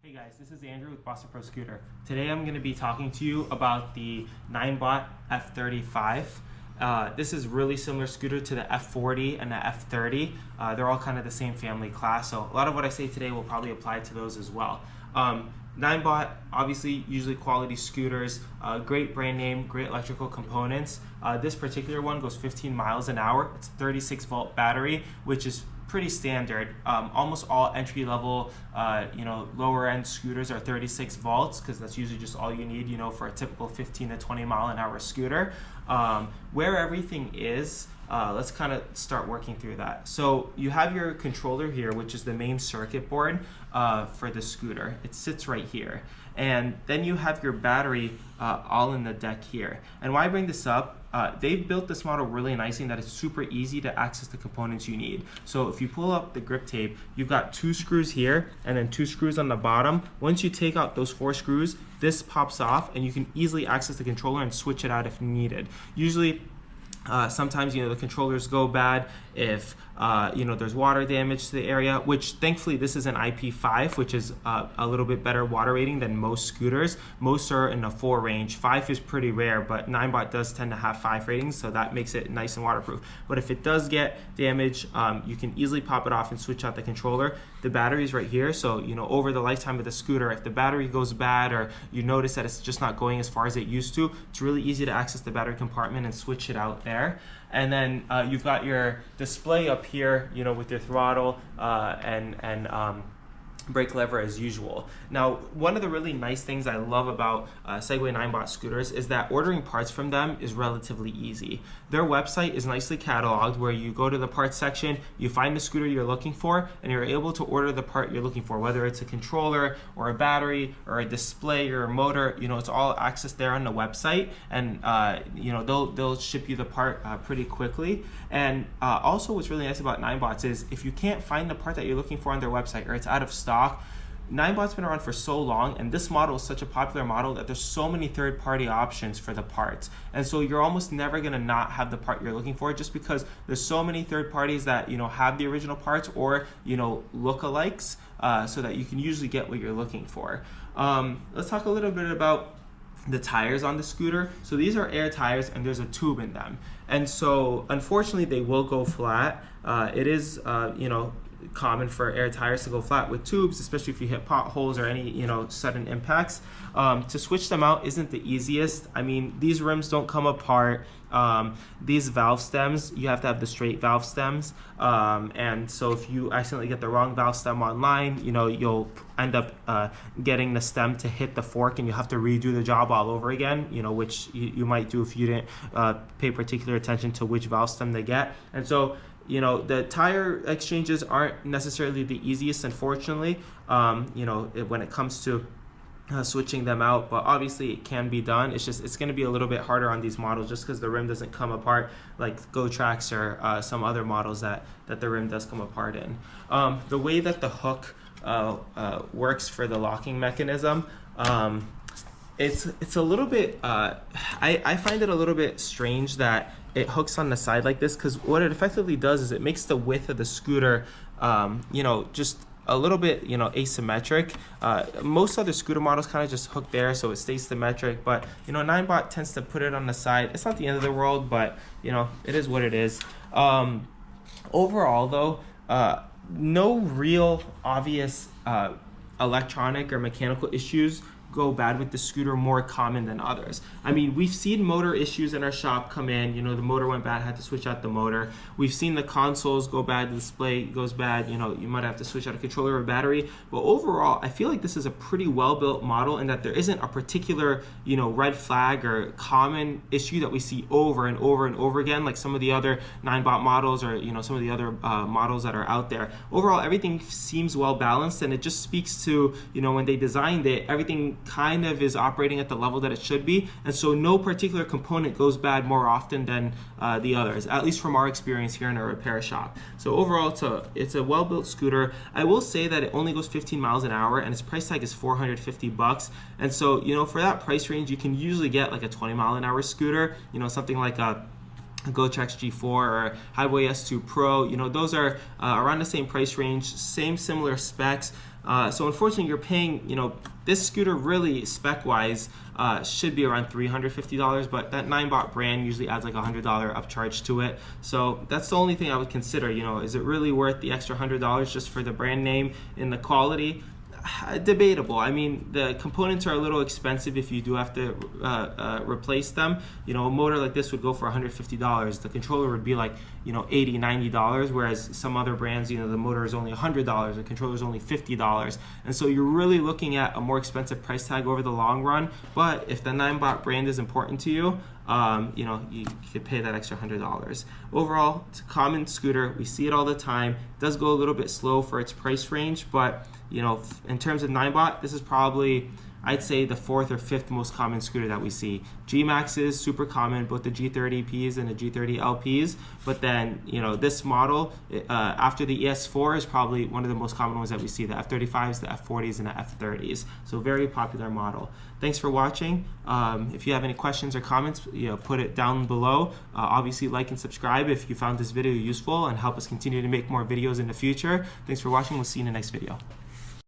Hey guys, this is Andrew with Boston Pro Scooter. Today I'm going to be talking to you about the Ninebot F35. This is really similar scooter to the F40 and the F30. They're all kind of the same family class, so a lot of what I say today will probably apply to those as well. Ninebot, obviously, usually quality scooters, great brand name, great electrical components. This particular one goes 15 miles an hour. It's a 36 volt battery, which is pretty standard. Almost all entry-level, lower-end scooters are 36 volts because that's usually just all you need, for a typical 15 to 20 mile an hour scooter. Where everything is, let's kind of start working through that. So you have your controller here, which is the main circuit board for the scooter. It sits right here. And then you have your battery all in the deck here. And why I bring this up, they've built this model really nicely in that it's super easy to access the components you need. So if you pull up the grip tape, you've got 2 screws here and then 2 screws on the bottom. Once you take out those 4 screws, this pops off and you can easily access the controller and switch it out if needed. Usually, sometimes the controllers go bad if there's water damage to the area, which thankfully this is an IP5, which is a little bit better water rating than most scooters. Most are in a 4 range. 5 is pretty rare, but Ninebot does tend to have 5 ratings, so that makes it nice and waterproof. But if it does get damage, you can easily pop it off and switch out the controller. The battery is right here, so over the lifetime of the scooter, if the battery goes bad or you notice that it's just not going as far as it used to, it's really easy to access the battery compartment and switch it out there. And then you've got your display up here, with your throttle and brake lever as usual. Now, one of the really nice things I love about Segway Ninebot scooters is that ordering parts from them is relatively easy. Their website is nicely cataloged where you go to the parts section, you find the scooter you're looking for, and you're able to order the part you're looking for, whether it's a controller or a battery or a display or a motor. It's all accessed there on the website, and they'll ship you the part pretty quickly. And also what's really nice about Ninebots is if you can't find the part that you're looking for on their website or it's out of stock, Ninebot's been around for so long, and this model is such a popular model that there's so many third-party options for the parts. And so you're almost never going to not have the part you're looking for, just because there's so many third parties that have the original parts or lookalikes, so that you can usually get what you're looking for. Let's talk a little bit about the tires on the scooter. So these are air tires and there's a tube in them. And so unfortunately they will go flat. It is common for air tires to go flat with tubes, especially if you hit potholes or any sudden impacts. To switch them out isn't the easiest. I mean, these rims don't come apart. These valve stems, you have to have the straight valve stems, and so if you accidentally get the wrong valve stem online, you'll end up getting the stem to hit the fork and you have to redo the job all over again, which you might do if you didn't pay particular attention to which valve stem they get. And so the tire exchanges aren't necessarily the easiest, unfortunately, when it comes to switching them out, but obviously it can be done. It's going to be a little bit harder on these models just because the rim doesn't come apart like GoTrax or some other models that the rim does come apart in. The way that the hook works for the locking mechanism, it's a little bit, I find it a little bit strange that it hooks on the side like this, because what it effectively does is it makes the width of the scooter, just a little bit, asymmetric. Most other scooter models kind of just hook there so it stays symmetric, but Ninebot tends to put it on the side. It's not the end of the world, but it is what it is. Overall though, no real obvious electronic or mechanical issues go bad with the scooter more common than others. I mean, we've seen motor issues in our shop come in, the motor went bad, had to switch out the motor. We've seen the consoles go bad, the display goes bad, you might have to switch out a controller or battery. But overall, I feel like this is a pretty well-built model in that there isn't a particular, red flag or common issue that we see over and over and over again, like some of the other Ninebot models or, some of the other models that are out there. Overall, everything seems well balanced, and it just speaks to, when they designed it, everything kind of is operating at the level that it should be, and so no particular component goes bad more often than the others, at least from our experience here in our repair shop. So overall, it's a well-built scooter. I will say that it only goes 15 miles an hour and its price tag is $450, and so for that price range you can usually get like a 20 mile an hour scooter, something like a GoTrex G4 or Highway S2 Pro. You know, those are around the same price range, similar specs. So unfortunately, you're paying, you know, this scooter really spec-wise should be around $350, but that Ninebot brand usually adds like a $100 upcharge to it. So that's the only thing I would consider. You know, is it really worth the extra $100 just for the brand name and the quality? Debatable. I mean, the components are a little expensive if you do have to replace them. You know, a motor like this would go for $150. The controller would be like, you know, $80, $90, whereas some other brands, you know, the motor is only $100, the controller is only $50. And so you're really looking at a more expensive price tag over the long run. But if the Ninebot brand is important to you, you know, you could pay that extra $100. Overall, it's a common scooter. We see it all the time. It does go a little bit slow for its price range, but you know, in terms of Ninebot, this is probably, I'd say, the 4th or 5th most common scooter that we see. G-Max is super common, both the G30Ps and the G30LPs, but then, you know, this model, after the ES4, is probably one of the most common ones that we see, the F35s, the F40s, and the F30s. So very popular model. Thanks for watching. If you have any questions or comments, you know, put it down below. Obviously, like and subscribe if you found this video useful, and help us continue to make more videos in the future. Thanks for watching. We'll see you in the next video.